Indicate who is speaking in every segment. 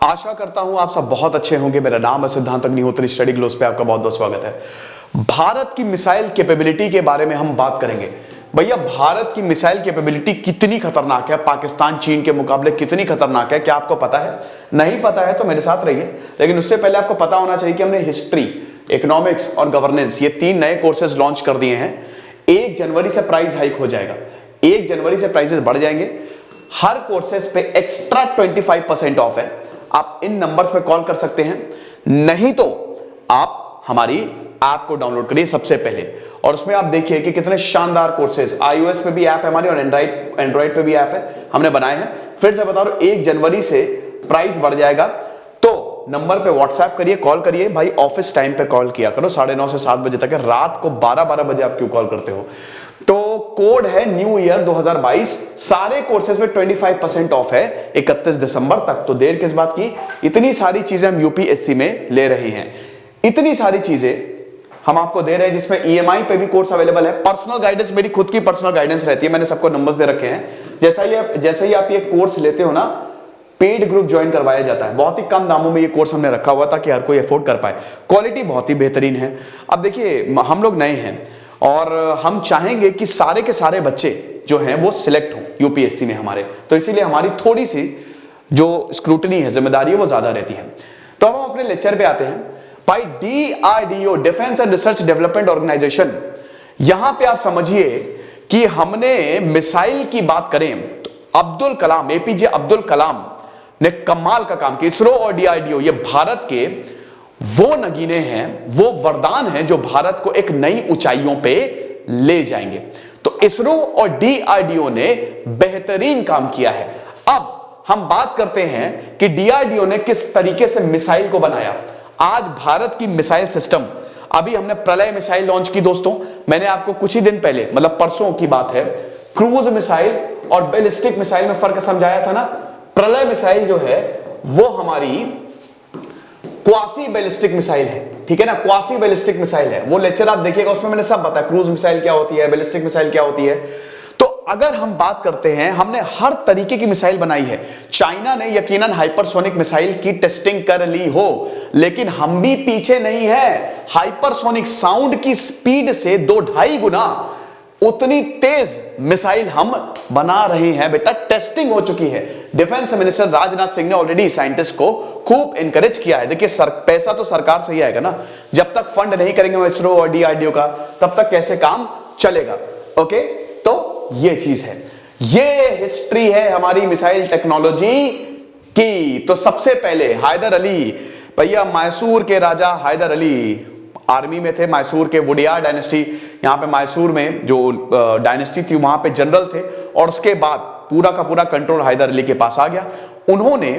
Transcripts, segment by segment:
Speaker 1: आशा करता हूं आप सब बहुत अच्छे होंगे। मेरा नाम है सिद्धांत अग्निहोत्री, स्टडी ग्लोस पे आपका बहुत बहुत स्वागत है। भारत की मिसाइल कैपेबिलिटी के बारे में हम बात करेंगे। भैया, भारत की मिसाइल कैपेबिलिटी कितनी खतरनाक है, पाकिस्तान चीन के मुकाबले कितनी खतरनाक है, क्या आपको पता है? नहीं पता है तो मेरे साथ रहिए, लेकिन उससे पहले आपको पता होना चाहिए कि हमने हिस्ट्री, इकोनॉमिक्स और गवर्नेंस ये 3 नए कोर्सेज लॉन्च कर दिए हैं। 1 जनवरी से प्राइस हाइक हो जाएगा, 1 जनवरी से प्राइसेस बढ़ जाएंगे। हर कोर्सेज पे एक्स्ट्रा 25% ऑफ है। आप इन नंबर्स पे कॉल कर सकते हैं, नहीं तो आप हमारी ऐप को डाउनलोड करिए सबसे पहले, और उसमें आप देखिए कि कितने शानदार कोर्सेज, iOS पे भी ऐप है हमारी और एंड्रॉइड पे भी ऐप है, हमने बनाए हैं। फिर से बता रहा हूं, 1 जनवरी से प्राइस बढ़ जाएगा। तो नंबर पे व्हाट्सएप करिए, कॉल करिए। भाई ऑफिस टाइम पे कॉल किया करो, 9:30 से 7 बजे तक है। रात को 12 बजे आप क्यों कॉल करते हो? तो कोड है न्यू ईयर 2022। सारे कोर्सेज में 25% ऑफ है 31 दिसंबर तक। तो देर किस बात की? इतनी सारी चीजें हम यूपीएससी में ले रहे हैं, इतनी सारी चीजें हम आपको दे रहे हैं, जिसमें ईएमआई पे भी कोर्स अवेलेबल है। पर्सनल गाइडेंस, मेरी खुद की पर्सनल गाइडेंस रहती है, मैंने सबको नंबर्स दे रखे हैं। जैसा ही आप ये कोर्स लेते हो ना, पेड ग्रुप ज्वाइन करवाया जाता है। बहुत ही कम दामों में ये कोर्स हमने रखा हुआ ताकि हर कोई अफोर्ड कर पाए। क्वालिटी बहुत ही बेहतरीन है। अब देखिए, हम लोग नए हैं और हम चाहेंगे कि सारे के सारे बच्चे जो हैं वो सिलेक्ट हों यूपीएससी में हमारे, तो इसीलिए हमारी थोड़ी सी जो स्क्रूटनी है, जिम्मेदारी है, वो ज्यादा रहती है। तो अब हम अपने लेक्चर पे आते हैं। भाई DRDO, defence and research development organisation, यहां पे आप समझिए कि हमने मिसाइल की बात करें तो अब्दुल कलाम, एपीजे अब्दुल कलाम ने कमाल का काम किया। इसरो और DRDO ये भारत के वो नगीने हैं, वो वरदान हैं जो भारत को एक नई ऊंचाइयों पे ले जाएंगे। तो इसरो और DRDO ने बेहतरीन काम किया है। अब हम बात करते हैं कि DRDO ने किस तरीके से मिसाइल को बनाया। आज भारत की मिसाइल सिस्टम, अभी हमने प्रलय मिसाइल लॉन्च की दोस्तों, मैंने आपको कुछ ही दिन पहले, मतलब परसों की बात है, क्रूज मिसाइल और बैलिस्टिक मिसाइल में फर्क समझाया था ना। प्रलय मिसाइल जो है वो हमारी क्वासी बैलिस्टिक मिसाइल है, ठीक है ना, क्वासी बैलिस्टिक मिसाइल है। वो लेक्चर आप देखिएगा, उसमें मैंने सब बताया, क्रूज मिसाइल क्या होती है, बैलिस्टिक मिसाइल क्या होती है। तो अगर हम बात करते हैं, हमने हर तरीके की मिसाइल बनाई है। चाइना ने यकीनन हाइपरसोनिक मिसाइल की टेस्टिंग कर ली हो, लेकिन हम भी पीछे नहीं है। हाइपरसोनिक साउंड की स्पीड से 2-2.5 गुना उतनी तेज मिसाइल हम बना रहे हैं बेटा, टेस्टिंग हो चुकी है। डिफेंस मिनिस्टर राजनाथ सिंह ने ऑलरेडी साइंटिस्ट को खूब एनकरेज किया है। देखिए पैसा तो सरकार से ही आएगा ना, जब तक फंड नहीं करेंगे इसरो और DRDO का, तब तक कैसे काम चलेगा? ओके, तो ये चीज है, ये हिस्ट्री है हमारी मिसाइल टेक्नोलॉजी की। तो सबसे पहले हैदर अली, भैया मैसूर के राजा हैदर अली आर्मी में थे, मैसूर के वुडियार डायनेस्टी, यहाँ पे मैसूर में जो डायनेस्टी थी वहां पे जनरल थे, और उसके बाद पूरा का पूरा कंट्रोल हैदर अली के पास आ गया। उन्होंने,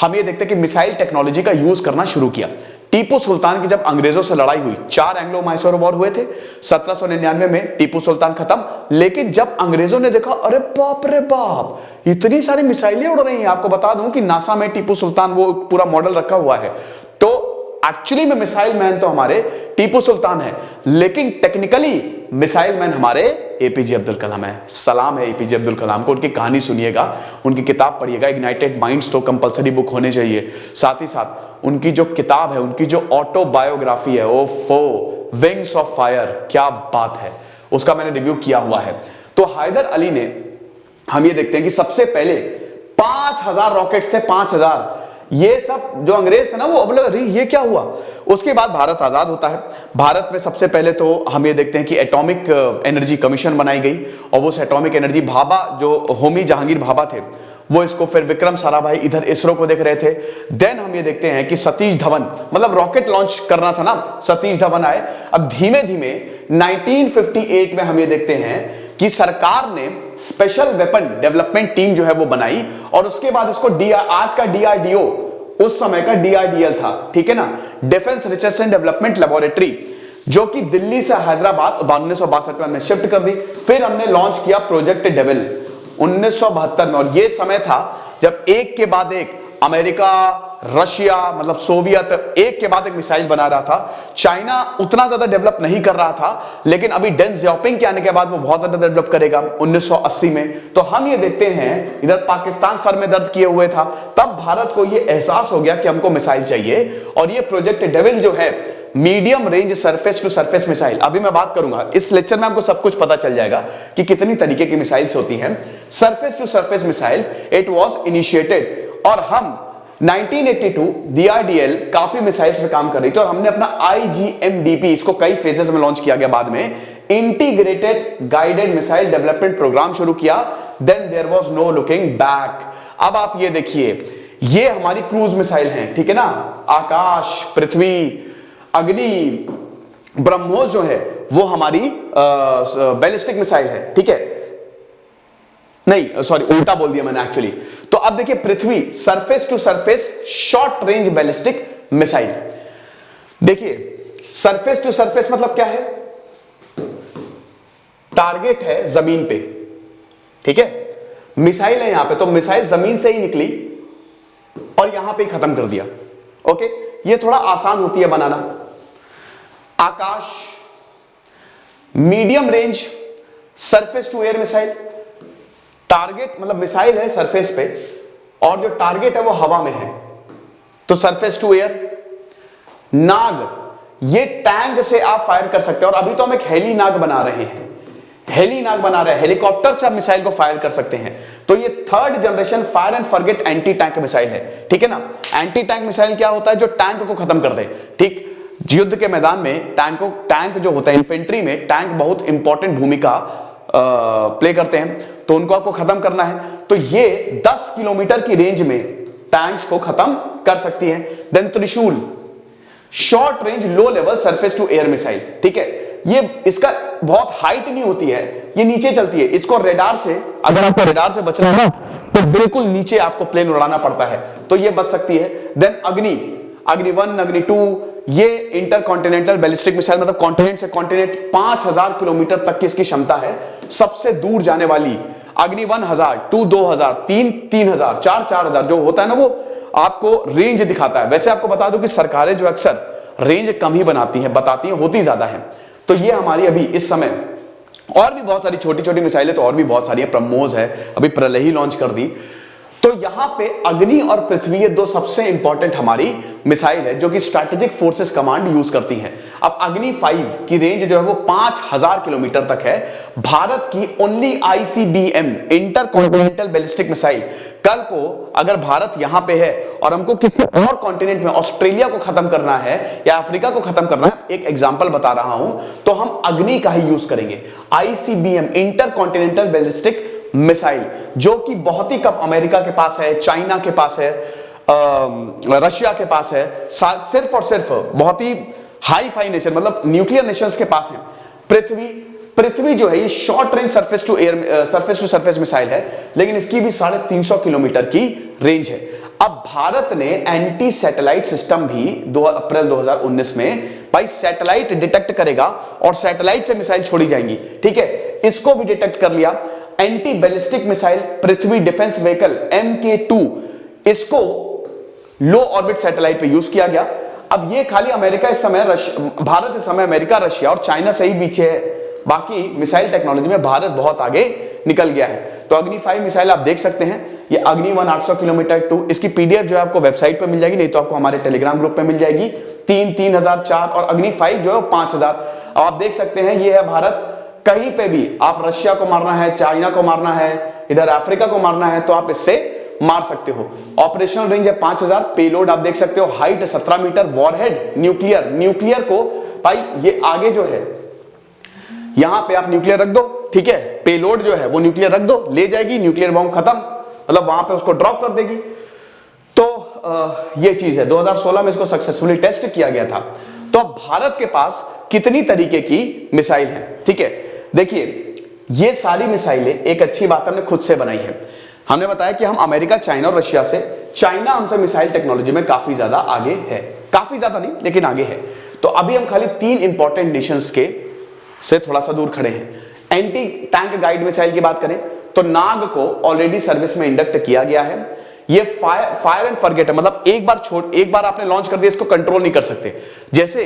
Speaker 1: हम ये देखते हैं कि मिसाइल टेक्नोलॉजी का यूज करना शुरू किया। टीपू सुल्तान की जब अंग्रेजों से लड़ाई हुई, 4 एंग्लो मैसूर वॉर हुए थे, 1799 में टीपू सुल्तान खत्म। लेकिन जब अंग्रेजों ने देखा, अरे बाप रे बाप, इतनी सारी मिसाइलें उड़ रही हैं। आपको बता दूं कि नासा में टीपू सुल्तान वो पूरा मॉडल रखा हुआ है। तो एक्चुअली में मिसाइल मैन तो हमारे टीपू सुल्तान है, लेकिन टेक्निकली मिसाइल मैन हमारे एपीजे अब्दुल कलाम है। सलाम है एपीजे अब्दुल कलाम को, उनकी कहानी सुनिएगा, उनकी किताब पढ़िएगा। इग्नाइटेड माइंड्स तो कंपलसरी बुक होने चाहिए। साथ ही साथ उनकी जो किताब है, उनकी जो ऑटोबायोग्राफी है, ओफो, विंग्स ऑफ फायर, क्या बात है, उसका मैंने रिव्यू किया हुआ है। तो हैदर अली ने, हम ये देखते हैं कि सबसे पहले 5000 रॉकेट्स थे, 5000। ये सब जो अंग्रेज थे ना, वो अब लग रही ये क्या हुआ। उसके बाद भारत आजाद होता है। भारत में सबसे पहले तो हम ये देखते हैं कि एटॉमिक एनर्जी कमीशन बनाई गई, और वो एटॉमिक एनर्जी, भाभा जो होमी जहांगीर भाभा थे, वो इसको, फिर विक्रम साराभाई इधर इसरो को देख रहे थे। देन हम ये देखते हैं कि सतीश धवन, मतलब रॉकेट लॉन्च करना था ना, सतीश धवन आए। अब धीमे धीमे 1958 में हम ये देखते हैं कि सरकार ने स्पेशल वेपन डेवलपमेंट टीम जो है वो बनाई, और उसके बाद इसको आज का DRDO उस समय का DRDL था, ठीक है ना, defence research and development laboratory, जो कि दिल्ली से हैदराबाद 1962 में हमने शिफ्ट कर दी। फिर हमने लॉन्च किया प्रोजेक्ट डेविल 1972 में, और यह समय था जब एक के बाद एक अमेरिका, रशिया, मतलब सोवियत एक के बाद एक मिसाइल बना रहा था। चाइना उतना ज्यादा डेवलप नहीं कर रहा था, लेकिन अभी डेंग जियाओपिंग के आने के बाद वो बहुत ज्यादा डेवलप करेगा 1980 में। तो हम ये देखते हैं, इधर पाकिस्तान सर में दर्द किए हुए था, तब भारत को ये एहसास हो गया कि हमको मिसाइल चाहिए, और ये प्रोजेक्ट डेविल जो है, medium range surface to surface missile, अभी मैं बात करूंगा इस लेक्चर में, आपको सब कुछ पता चल जाएगा कि कितनी तरीके की मिसाइल्स होती हैं। Surface to surface missile it was initiated, और हम 1982 DRDL काफी मिसाइल्स पे काम कर रही थी, और हमने अपना IGMDP, इसको कई फेजेस में लॉन्च किया गया, बाद में integrated guided missile development program शुरू किया। Then there was no looking back. अब आप ये देखिए, ये हमारी क्रूज मिसाइल हैं, ठीक है ना, आकाश, पृथ्वी, अग्नि, ब्रह्मोस जो है वो हमारी बैलिस्टिक मिसाइल है, ठीक है, नहीं सॉरी उल्टा बोल दिया मैंने एक्चुअली। तो अब देखिए, Prithvi surface to surface short range ballistic missile. देखिए सरफेस टू सरफेस मतलब क्या है, टारगेट है जमीन पे, ठीक है, मिसाइल है यहां पे, तो मिसाइल जमीन से ही निकली और यहां पे ही खत्म कर दिया। ओके, ये थोड़ा आसान होती है बनाना। Akash, medium range surface to air missile, target मतलब मिसाइल है सरफेस पे और जो टारगेट है वो हवा में है, तो सरफेस टू एयर। नाग, ये टैंक से आप फायर कर सकते हैं, और अभी तो हम एक हेली नाग बना रहे हैं, हेली नाग बना रहे हैं, हेलीकॉप्टर से आप मिसाइल को फायर कर सकते हैं। तो ये third generation fire and forget anti tank missile है, ठीक है ना। एंटी टैंक मिसाइल क्या होता है, जो टैंक को खत्म कर दे, ठीक। युद्ध के मैदान में टैंक जो होता है, इन्फेंट्री में टैंक बहुत इंपॉर्टेंट भूमिका प्ले करते हैं, तो उनको आपको खत्म करना है, तो ये 10 किलोमीटर की रेंज में टैंक्स को खत्म कर सकती है। Then Trishul, short range low level surface to air missile, ठीक है, ये इसका बहुत हाइट नहीं होती है, ये नीचे चलती है, इसको रेडार से, अगर आपको रेडार से बचना है ना, तो बिल्कुल नीचे आपको प्लेन उड़ाना पड़ता है, तो ये बच सकती है। देन अग्नि 1, अग्नि 2, ये इंटरकॉन्टिनेंटल बैलिस्टिक मिसाइल, मतलब कॉन्टिनेंट से कॉन्टिनेंट 5000 किलोमीटर तक की इसकी क्षमता है, सबसे दूर जाने वाली। अग्नि 1000, 2 2000, 3 3000, 4 4000 जो होता है ना, वो आपको रेंज दिखाता है। वैसे आपको बता दूं कि सरकारें जो अक्सर रेंज कम ही बनाती हैं, बताती हैं, होती ज्यादा है। तो ये हमारी अभी इस समय, और भी बहुत सारी छोटी छोटी मिसाइलें तो और भी बहुत सारी है, ब्रह्मोस है, अभी प्रलय ही लॉन्च कर दी। तो यहां पे अग्नि और पृथ्वी, ये दो सबसे इंपॉर्टेंट हमारी मिसाइल है जो कि स्ट्रैटेजिक फोर्सेस कमांड यूज करती हैं। अब अग्नि 5 की रेंज जो है वो 5000 किलोमीटर तक है। भारत की only ICBM intercontinental ballistic missile, कल को अगर भारत यहां पे है और हमको किसी और कॉन्टिनेंट में, ऑस्ट्रेलिया को खत्म करना है या अफ्रीका को खत्म करना है, एक एग्जांपल बता रहा हूं, तो हम अग्नि का ही यूज करेंगे। ICBM इंटरकॉन्टिनेंटल बैलिस्टिक मिसाइल, जो कि बहुत ही कम अमेरिका के पास है, चाइना के पास है, रशिया के पास है, सिर्फ और सिर्फ बहुत ही हाई फाई नेशन, मतलब न्यूक्लियर नेशंस के पास है। पृथ्वी जो है ये short range surface to surface missile है, लेकिन इसकी भी 350 किलोमीटर की रेंज है। अब भारत ने एंटी सैटेलाइट सिस्टम भी 2 अप्रैल 2019 में, भाई सैटेलाइट डिटेक्ट करेगा और सैटेलाइट से मिसाइल छोड़ी जाएंगी, ठीक है, इसको भी डिटेक्ट कर लिया। एंटी बैलिस्टिक मिसाइल पृथ्वी डिफेंस व्हीकल MK2, इसको लो ऑर्बिट सैटेलाइट पे यूज किया गया। अब ये खाली अमेरिका इस समय, भारत इस समय अमेरिका, रशिया और चाइना से ही पीछे है, बाकी मिसाइल टेक्नोलॉजी में भारत बहुत आगे निकल गया है। तो अग्नि 5 मिसाइल आप देख सकते हैं, ये अग्नि 1 800 किलोमीटर 2, इसकी PDF जो है आपको वेबसाइट पे मिल जाएगी, नहीं तो आपको हमारे टेलीग्राम ग्रुप पे मिल जाएगी। 3000, 4 और अग्नि 5 जो है 5000। आप देख सकते हैं, ये है भारत। कहीं पे भी आप रशिया को मारना है, चाइना को मारना है, इधर अफ्रीका को मारना है, तो आप इससे मार सकते हो। ऑपरेशनल रेंज है 5000, पेलोड आप देख सकते हो, हाइट 17 मीटर, वॉरहेड न्यूक्लियर को, भाई ये आगे जो है यहां पे आप न्यूक्लियर रख दो, ठीक है, पेलोड जो है वो न्यूक्लियर रख दो, ले जाएगी, न्यूक्लियर बॉम्ब खत्म, मतलब वहां पे उसको ड्रॉप कर देगी। तो ये चीज है, 2016 में इसको सक्सेसफुली टेस्ट किया गया था। तो अब भारत के पास कितनी तरीके की मिसाइल है, ठीक है, देखिए ये सारी मिसाइलें, एक अच्छी बात हमने खुद से बनाई है। हमने बताया कि हम अमेरिका, चाइना और रशिया से, चाइना हमसे मिसाइल टेक्नोलॉजी में काफी ज्यादा आगे है, काफी ज्यादा नहीं लेकिन आगे है। तो अभी हम खाली 3 इंपॉर्टेंट नेशंस के से थोड़ा सा दूर खड़े हैं। एंटी टैंक गाइड मिसाइल की बात करें तो नाग को ऑलरेडी सर्विस में इंडक्ट किया गया है। ये फायर एंड फॉरगेट है, मतलब एक बार आपने लॉन्च कर दिया, इसको कंट्रोल नहीं कर सकते। जैसे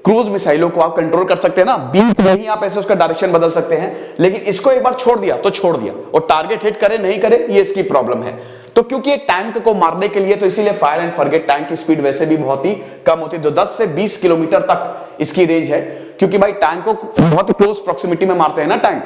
Speaker 1: क्रूज मिसाइलों को आप कंट्रोल कर सकते हैं ना, बीच में ही आप ऐसे उसका डायरेक्शन बदल सकते हैं, लेकिन इसको एक बार छोड़ दिया तो छोड़ दिया, और टारगेट हिट करे नहीं करे ये इसकी प्रॉब्लम है। तो क्योंकि ये टैंक को मारने के लिए, तो इसीलिए फायर एंड फॉरगेट टैंक की स्पीड वैसे भी बहुत ही कम होती है, तो 10 से 20 किलोमीटर तक इसकी रेंज है, क्योंकि भाई टैंक को बहुत ही क्लोज प्रॉक्सिमिटी में मारते हैं ना टैंक।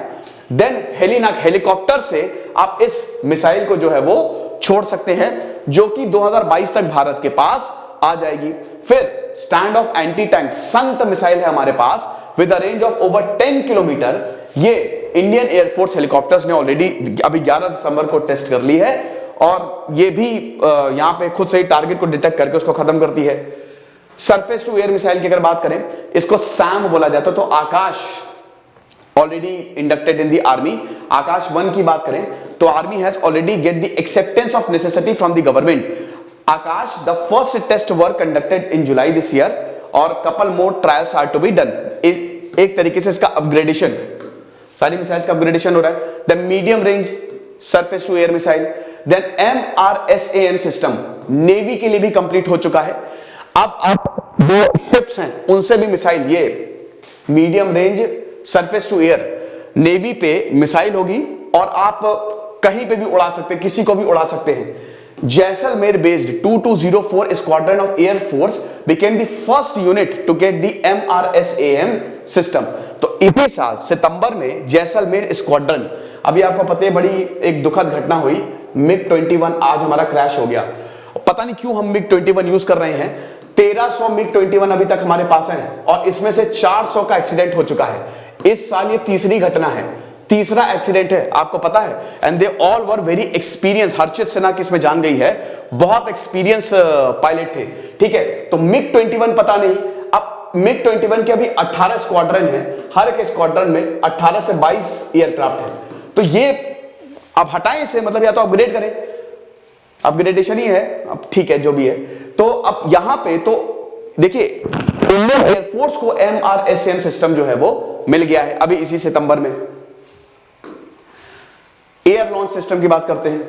Speaker 1: देन हेलिनाक, हेलीकॉप्टर से आप इस मिसाइल को जो है वो छोड़ सकते हैं, जो कि 2022 तक भारत के पास आ जाएगी। फिर stand off anti tank SANT missile है हमारे पास with a range of over 10 kilometre. ये इंडियन एयरफोर्स हेलीकॉप्टर्स ने ऑलरेडी अभी 11 दिसंबर को टेस्ट कर ली है, और ये भी यहां पे खुद से ही टारगेट को डिटेक्ट करके उसको खत्म करती है। सरफेस टू एयर मिसाइल की अगर बात करें, इसको सैम बोला जाता है। तो Akash already inducted in the army. Akash 1 की बात करें तो army has already get the acceptance of necessity from the government. Akash the first test work conducted in July this year, और couple more trials are to be done. एक तरीके से इसका upgradation, सारी मिसाइल्स का अपग्रेडेशन हो रहा है। The medium range surface to air missile, then MRSAM system navy के लिए भी कंप्लीट हो चुका है। अब आप जो शिप्स हैं उनसे भी मिसाइल, ये medium range surface to air navy पे मिसाइल होगी, और आप कहीं पे भी उड़ा सकते हैं, किसी को भी उड़ा सकते हैं। Jaisalmer based 2204 squadron of air force became the first unit to get the MRSAM system. तो इसी साल सितंबर में जैसलमेर स्क्वाड्रन, अभी आपको पता है बड़ी एक दुखद घटना हुई, MiG-21 आज हमारा क्रैश हो गया। पता नहीं क्यों हम MiG-21 यूज कर रहे हैं। 1300 MiG-21 अभी तक हमारे पास है, और इसमें से 400 का एक्सीडेंट हो चुका है। इस साल ये तीसरी घटना है, तीसरा एक्सीडेंट है, आपको पता है। And they all were very experience. Harshit Sinha किसमें जान गई है, बहुत एक्सपीरियंस पायलट थे, ठीक है। तो MiG-21 पता नहीं, अब MiG-21 के अभी 18 स्क्वाड्रन है, हर एक स्क्वाड्रन में 18 से 22 एयरक्राफ्ट है। तो ये अब हटाएं इसे, मतलब या तो अपग्रेड करें, अपग्रेडेशन ही है, अब ठीक है जो भी है। तो अब यहां पे तो देखिए इंडियन एयरफोर्स को MRSAM सिस्टम जो है वो मिल गया है अभी इसी सितंबर में। एयर लॉन्च सिस्टम की बात करते हैं,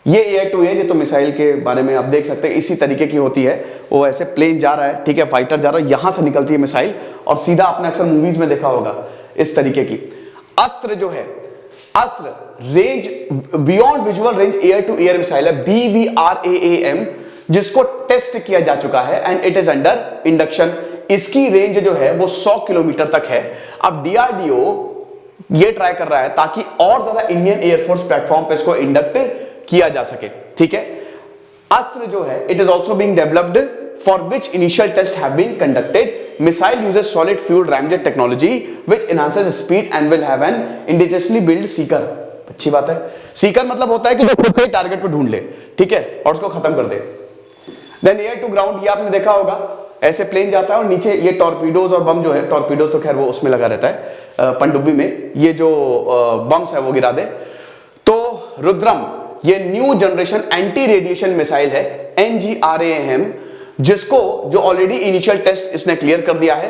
Speaker 1: ये एयर टू एयर, ये तो मिसाइल के बारे में आप देख सकते हैं इसी तरीके की होती है। वो ऐसे प्लेन जा रहा है, ठीक है, फाइटर जा रहा है, यहां से निकलती है मिसाइल, और सीधा आपने अक्सर मूवीज में देखा होगा इस तरीके की। अस्त्र जो है, Astra range beyond visual range air to air missile है, BVRAAM, जिसको टेस्ट किया जा चुका है and it is under induction. इसकी रेंज जो है वो 100 किलोमीटर तक है। अब DRDO ये ट्राई कर रहा है ताकि और ज्यादा इंडियन एयरफोर्स प्लेटफॉर्म पे इसको इंडक्ट किया जा सके, ठीक है। अस्त्र जो है it is also being developed for which initial test have been conducted. Missile uses solid fuel ramjet technology which enhances speed and will have an indigenously build seeker. अच्छी बात है। सीकर मतलब होता है कि जो खुद से टारगेट को ढूंढ ले, ठीक है, और उसको खत्म कर दे। देन एयर टू ग्राउंड, ये आपने देखा होगा, ऐसे प्लेन जाता है और नीचे ये टॉर्पीडोज और बम जो है, टॉर्पीडोज तो खैर वो उसमें लगा रहता है पनडुब्बी में, ये जो बम्स है वो गिरा दे। तो रुद्रम ये new generation anti radiation missile है NGRAM, जिसको जो ऑलरेडी इनिशियल टेस्ट इसने क्लियर कर दिया है।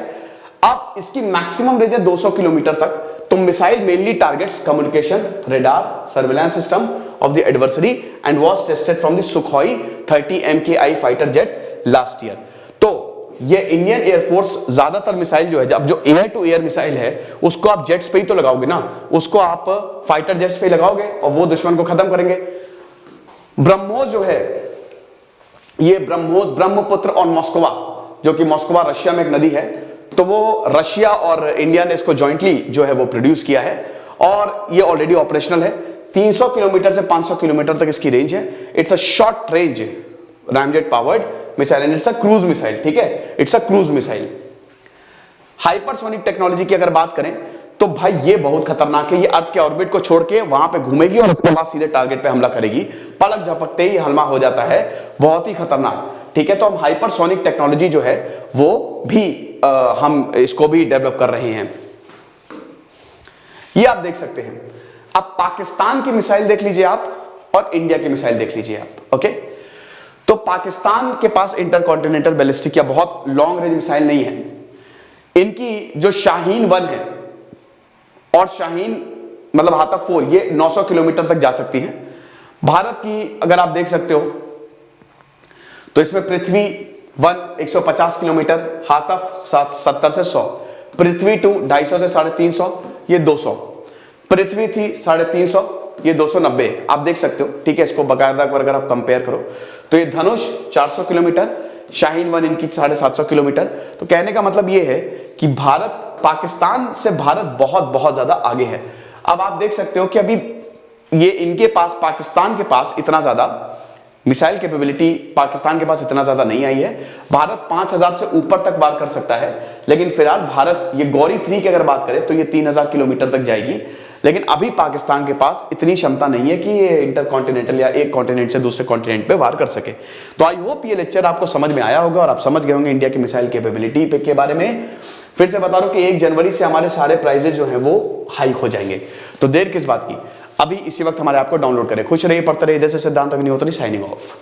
Speaker 1: अब इसकी मैक्सिमम रेंज है 200 किलोमीटर तक। तो missile mainly targets communication, radar, surveillance system of the adversary and was tested from the Sukhoi 30 MKI fighter jet last year. तो ये इंडियन एयरफोर्स ज्यादातर मिसाइल जो है, अब जो एयर टू एयर मिसाइल है उसको आप जेट्स पे ही तो लगाओगे ना, उसको आप फाइटर जेट्स पे लगाओगे और वो दुश्मन को खत्म करेंगे। ब्रह्मोस जो है, ये ब्रह्मोस, ब्रह्मपुत्र और मॉस्कोवा, जो कि मॉस्कोवा रशिया में एक नदी है, तो वो रशिया और इंडिया ने इसको जॉइंटली जो है वो प्रोड्यूस किया है, और ये ऑलरेडी ऑपरेशनल है। 300 किलोमीटर से 500 किलोमीटर तक इसकी रेंज है। It's a short range ramjet powered missile and it's a cruise missile, ठीक है, it's a cruise missile. Hypersonic technology की अगर बात करें तो भाई ये बहुत खतरनाक है। ये अर्थ के ऑर्बिट को छोड़ के वहां पे घूमेगी और उसके बाद सीधे टारगेट पे हमला करेगी, पलक झपकते ही हमला हो जाता है, बहुत ही खतरनाक, ठीक है। तो हम हाइपरसोनिक टेक्नोलॉजी जो है वो भी हम इसको भी डेवलप कर रहे हैं, ये आप देख सकते हैं। अब पाकिस्तान की मिसाइल देख लीजिए आप और इंडिया की मिसाइल देख लीजिए आप, ओके। तो पाकिस्तान के पास इंटरकॉन्टिनेंटल बैलिस्टिक या बहुत लॉन्ग रेंज मिसाइल नहीं है। इनकी जो शाहीन 1 है और शाहीन मतलब हाथाफ 4, ये 900 किलोमीटर तक जा सकती है। भारत की अगर आप देख सकते हो तो इसमें पृथ्वी 150 किलोमीटर, हाथफ 70 से 100, पृथ्वी 2 250 से 350, ये 200, पृथ्वी थी 350, ये 290 आप देख सकते हो, ठीक है। इसको बाकायदा अगर आप कंपेयर करो तो ये धनुष 400 किलोमीटर, शाहीन 1 इनकी 750 किलोमीटर। तो कहने का मतलब ये है कि भारत, पाकिस्तान से भारत बहुत बहुत ज्यादा आगे है। अब आप देख सकते हो कि अभी ये इनके पास, पाकिस्तान के पास इतना ज्यादा मिसाइल कैपेबिलिटी पाकिस्तान के पास इतना ज्यादा नहीं आई है। भारत 5000 से ऊपर तक वार कर सकता है, लेकिन फिलहाल भारत, ये गौरी 3 की अगर बात करें तो ये 3000 किलोमीटर तक जाएगी। लेकिन अभी पाकिस्तान के पास इतनी क्षमता नहीं है कि ये इंटरकॉन्टिनेंटल या एक कॉन्टिनेंट से दूसरे कॉन्टिनेंट पे वार कर सके। तो आई होप ये लेक्चर आपको समझ में आया होगा और आप समझ गए होंगे इंडिया की मिसाइल कैपेबिलिटी के बारे में। फिर से बता रहा हूं कि 1 जनवरी से हमारे सारे प्राइजेस जो हैं वो हाइक हो जाएंगे, तो देर किस बात की, अभी इसी वक्त हमारे आपको डाउनलोड करें। खुश रहिए, पढ़ते रहिए। जैसे सिद्धांत अग्निहोत्री साइनिंग ऑफ।